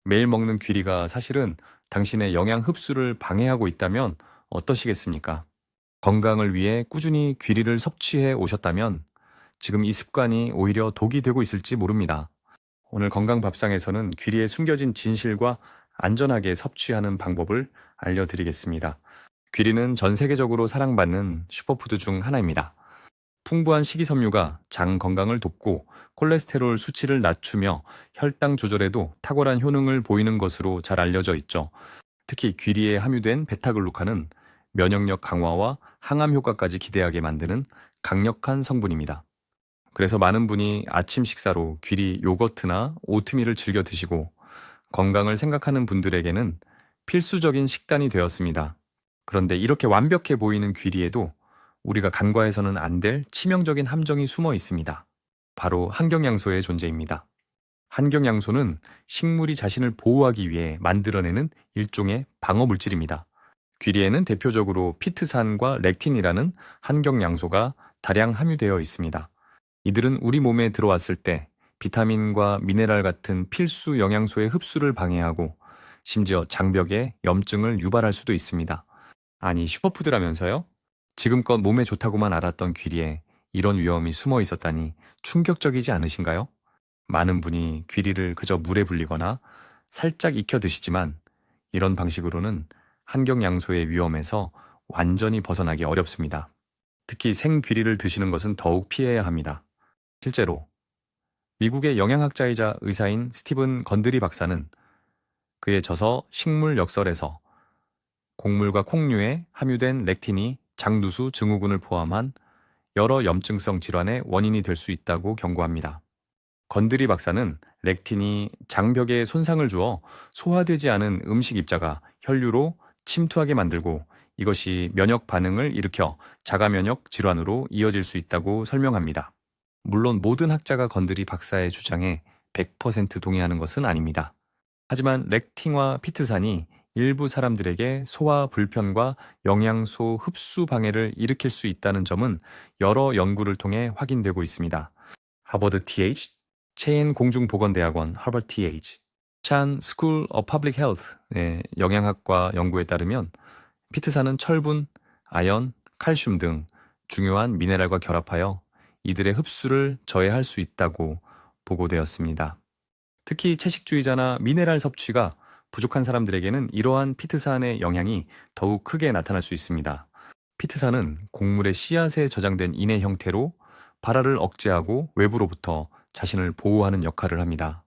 매일 먹는 귀리가 사실은 당신의 영양 흡수를 방해하고 있다면 어떠시겠습니까? 건강을 위해 꾸준히 귀리를 섭취해 오셨다면 지금 이 습관이 오히려 독이 되고 있을지 모릅니다. 오늘 건강밥상에서는 귀리에 숨겨진 진실과 안전하게 섭취하는 방법을 알려드리겠습니다. 귀리는 전 세계적으로 사랑받는 슈퍼푸드 중 하나입니다. 풍부한 식이섬유가 장 건강을 돕고 콜레스테롤 수치를 낮추며 혈당 조절에도 탁월한 효능을 보이는 것으로 잘 알려져 있죠. 특히 귀리에 함유된 베타글루칸은 면역력 강화와 항암 효과까지 기대하게 만드는 강력한 성분입니다. 그래서 많은 분이 아침 식사로 귀리 요거트나 오트밀을 즐겨 드시고 건강을 생각하는 분들에게는 필수적인 식단이 되었습니다. 그런데 이렇게 완벽해 보이는 귀리에도 우리가 간과해서는 안 될 치명적인 함정이 숨어 있습니다. 바로 환경양소의 존재입니다. 환경양소는 식물이 자신을 보호하기 위해 만들어내는 일종의 방어 물질입니다. 귀리에는 대표적으로 피트산과 렉틴이라는 환경양소가 다량 함유되어 있습니다. 이들은 우리 몸에 들어왔을 때 비타민과 미네랄 같은 필수 영양소의 흡수를 방해하고 심지어 장벽에 염증을 유발할 수도 있습니다. 아니, 슈퍼푸드라면서요? 지금껏 몸에 좋다고만 알았던 귀리에 이런 위험이 숨어 있었다니 충격적이지 않으신가요? 많은 분이 귀리를 그저 물에 불리거나 살짝 익혀 드시지만 이런 방식으로는 환경양소의 위험에서 완전히 벗어나기 어렵습니다. 특히 생귀리를 드시는 것은 더욱 피해야 합니다. 실제로 미국의 영양학자이자 의사인 스티븐 건드리 박사는 그의 저서 식물 역설에서 곡물과 콩류에 함유된 렉틴이 장누수 증후군을 포함한 여러 염증성 질환의 원인이 될 수 있다고 경고합니다. 건드리 박사는 렉틴이 장벽에 손상을 주어 소화되지 않은 음식 입자가 혈류로 침투하게 만들고 이것이 면역 반응을 일으켜 자가 면역 질환으로 이어질 수 있다고 설명합니다. 물론 모든 학자가 건드리 박사의 주장에 100% 동의하는 것은 아닙니다. 하지만 렉틴과 피트산이 일부 사람들에게 소화 불편과 영양소 흡수 방해를 일으킬 수 있다는 점은 여러 연구를 통해 확인되고 있습니다. 하버드 TH, 체인 공중보건대학원 하버드 TH, 찬 스쿨 오브 퍼블릭 헬스의 영양학과 연구에 따르면 피트산은 철분, 아연, 칼슘 등 중요한 미네랄과 결합하여 이들의 흡수를 저해할 수 있다고 보고되었습니다. 특히 채식주의자나 미네랄 섭취가 부족한 사람들에게는 이러한 피트산의 영향이 더욱 크게 나타날 수 있습니다. 피트산은 곡물의 씨앗에 저장된 인의 형태로 발화를 억제하고 외부로부터 자신을 보호하는 역할을 합니다.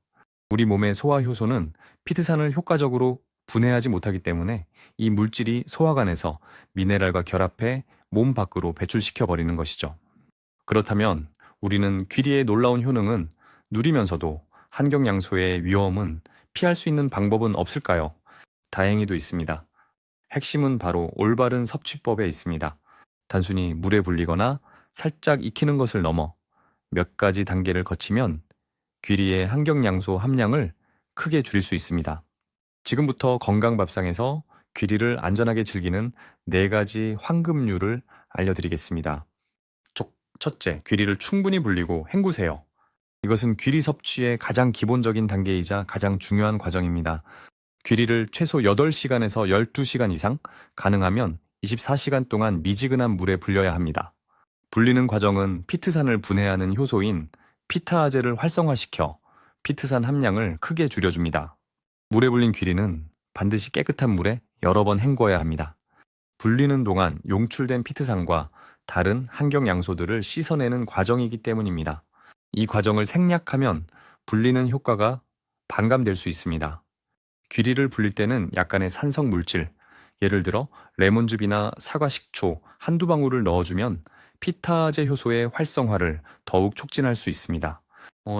우리 몸의 소화 효소는 피트산을 효과적으로 분해하지 못하기 때문에 이 물질이 소화관에서 미네랄과 결합해 몸 밖으로 배출시켜 버리는 것이죠. 그렇다면 우리는 귀리의 놀라운 효능은 누리면서도 환경양소의 위험은 피할 수 있는 방법은 없을까요? 다행히도 있습니다. 핵심은 바로 올바른 섭취법에 있습니다. 단순히 물에 불리거나 살짝 익히는 것을 넘어 몇 가지 단계를 거치면 귀리의 환경양소 함량을 크게 줄일 수 있습니다. 지금부터 건강밥상에서 귀리를 안전하게 즐기는 4가지 황금률을 알려드리겠습니다. 첫째, 귀리를 충분히 불리고 헹구세요. 이것은 귀리 섭취의 가장 기본적인 단계이자 가장 중요한 과정입니다. 귀리를 최소 8시간에서 12시간 이상, 가능하면 24시간 동안 미지근한 물에 불려야 합니다. 불리는 과정은 피트산을 분해하는 효소인 피타아제를 활성화시켜 피트산 함량을 크게 줄여줍니다. 물에 불린 귀리는 반드시 깨끗한 물에 여러 번 헹궈야 합니다. 불리는 동안 용출된 피트산과 다른 환경 양소들을 씻어내는 과정이기 때문입니다. 이 과정을 생략하면 불리는 효과가 반감될 수 있습니다. 귀리를 불릴 때는 약간의 산성 물질, 예를 들어 레몬즙이나 사과 식초 한두 방울을 넣어주면 피타제 효소의 활성화를 더욱 촉진할 수 있습니다.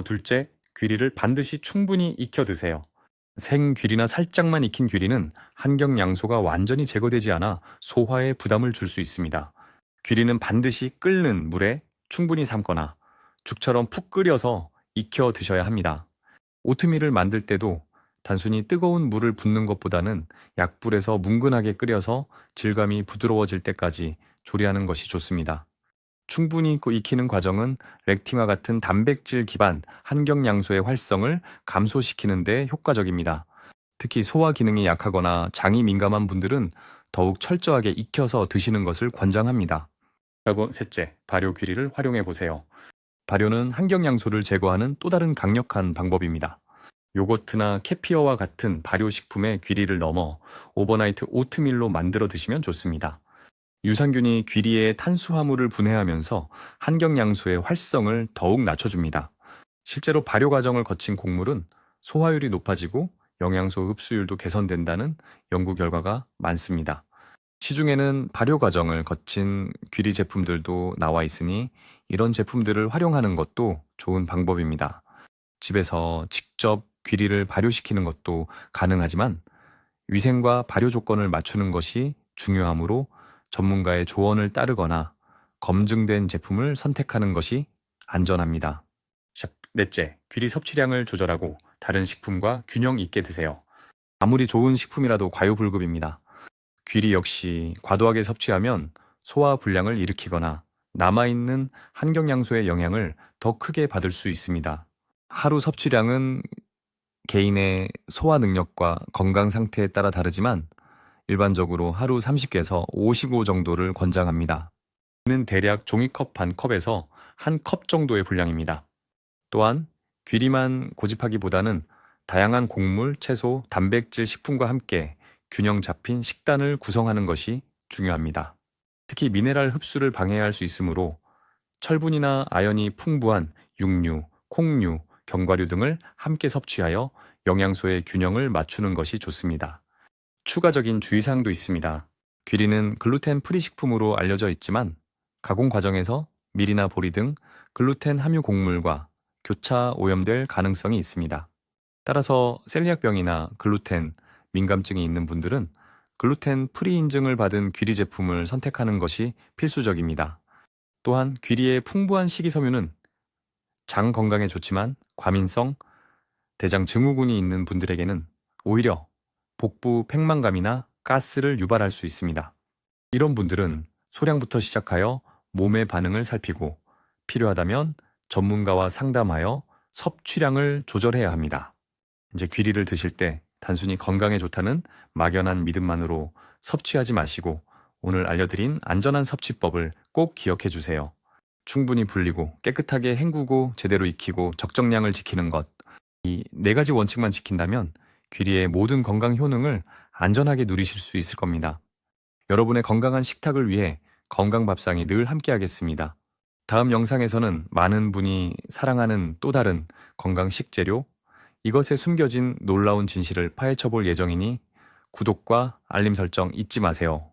둘째, 귀리를 반드시 충분히 익혀 드세요. 생귀리나 살짝만 익힌 귀리는 환경 양소가 완전히 제거되지 않아 소화에 부담을 줄 수 있습니다. 귀리는 반드시 끓는 물에 충분히 삶거나 죽처럼 푹 끓여서 익혀 드셔야 합니다. 오트밀을 만들 때도 단순히 뜨거운 물을 붓는 것보다는 약불에서 뭉근하게 끓여서 질감이 부드러워질 때까지 조리하는 것이 좋습니다. 충분히 익히는 과정은 렉틴과 같은 단백질 기반 환경 양소의 활성을 감소시키는 데 효과적입니다. 특히 소화 기능이 약하거나 장이 민감한 분들은 더욱 철저하게 익혀서 드시는 것을 권장합니다. 셋째, 발효 귀리를 활용해 보세요. 발효는 환경양소를 제거하는 또 다른 강력한 방법입니다. 요거트나 캐피어와 같은 발효식품에 귀리를 넣어 오버나이트 오트밀로 만들어 드시면 좋습니다. 유산균이 귀리의 탄수화물을 분해하면서 환경양소의 활성을 더욱 낮춰줍니다. 실제로 발효 과정을 거친 곡물은 소화율이 높아지고 영양소 흡수율도 개선된다는 연구 결과가 많습니다. 시중에는 발효 과정을 거친 귀리 제품들도 나와 있으니 이런 제품들을 활용하는 것도 좋은 방법입니다. 집에서 직접 귀리를 발효시키는 것도 가능하지만 위생과 발효 조건을 맞추는 것이 중요하므로 전문가의 조언을 따르거나 검증된 제품을 선택하는 것이 안전합니다. 넷째, 귀리 섭취량을 조절하고 다른 식품과 균형 있게 드세요. 아무리 좋은 식품이라도 과유불급입니다. 귀리 역시 과도하게 섭취하면 소화 불량을 일으키거나 남아있는 환경양소의 영향을 더 크게 받을 수 있습니다. 하루 섭취량은 개인의 소화 능력과 건강 상태에 따라 다르지만 일반적으로 하루 30개에서 55 정도를 권장합니다. 이는 대략 종이컵 반 컵에서 한 컵 정도의 분량입니다. 또한 귀리만 고집하기보다는 다양한 곡물, 채소, 단백질 식품과 함께 균형 잡힌 식단을 구성하는 것이 중요합니다. 특히 미네랄 흡수를 방해할 수 있으므로 철분이나 아연이 풍부한 육류, 콩류, 견과류 등을 함께 섭취하여 영양소의 균형을 맞추는 것이 좋습니다. 추가적인 주의사항도 있습니다. 귀리는 글루텐 프리 식품으로 알려져 있지만 가공 과정에서 밀이나 보리 등 글루텐 함유 곡물과 교차 오염될 가능성이 있습니다. 따라서 셀리악병이나 글루텐 민감증이 있는 분들은 글루텐 프리 인증을 받은 귀리 제품을 선택하는 것이 필수적입니다. 또한 귀리의 풍부한 식이섬유는 장 건강에 좋지만 과민성, 대장 증후군이 있는 분들에게는 오히려 복부 팽만감이나 가스를 유발할 수 있습니다. 이런 분들은 소량부터 시작하여 몸의 반응을 살피고 필요하다면 전문가와 상담하여 섭취량을 조절해야 합니다. 이제 귀리를 드실 때 단순히 건강에 좋다는 막연한 믿음만으로 섭취하지 마시고 오늘 알려드린 안전한 섭취법을 꼭 기억해 주세요. 충분히 불리고 깨끗하게 헹구고 제대로 익히고 적정량을 지키는 것. 이 네 가지 원칙만 지킨다면 귀리의 모든 건강 효능을 안전하게 누리실 수 있을 겁니다. 여러분의 건강한 식탁을 위해 건강밥상이 늘 함께하겠습니다. 다음 영상에서는 많은 분이 사랑하는 또 다른 건강 식재료, 이것에 숨겨진 놀라운 진실을 파헤쳐 볼 예정이니 구독과 알림 설정 잊지 마세요.